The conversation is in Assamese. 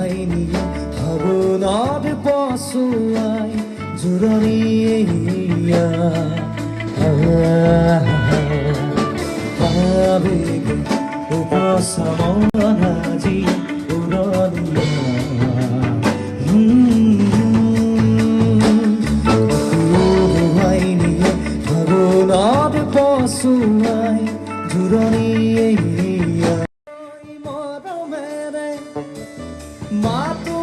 আইনিয়ে ভাবনাত পছুৱাই জোৰণীয়া আবেগে উপচামন আজি উৰণীয়া আইনিয়ে ভাবনাত পছুৱাই জোৰণীয়া মৰমেৰে মাতো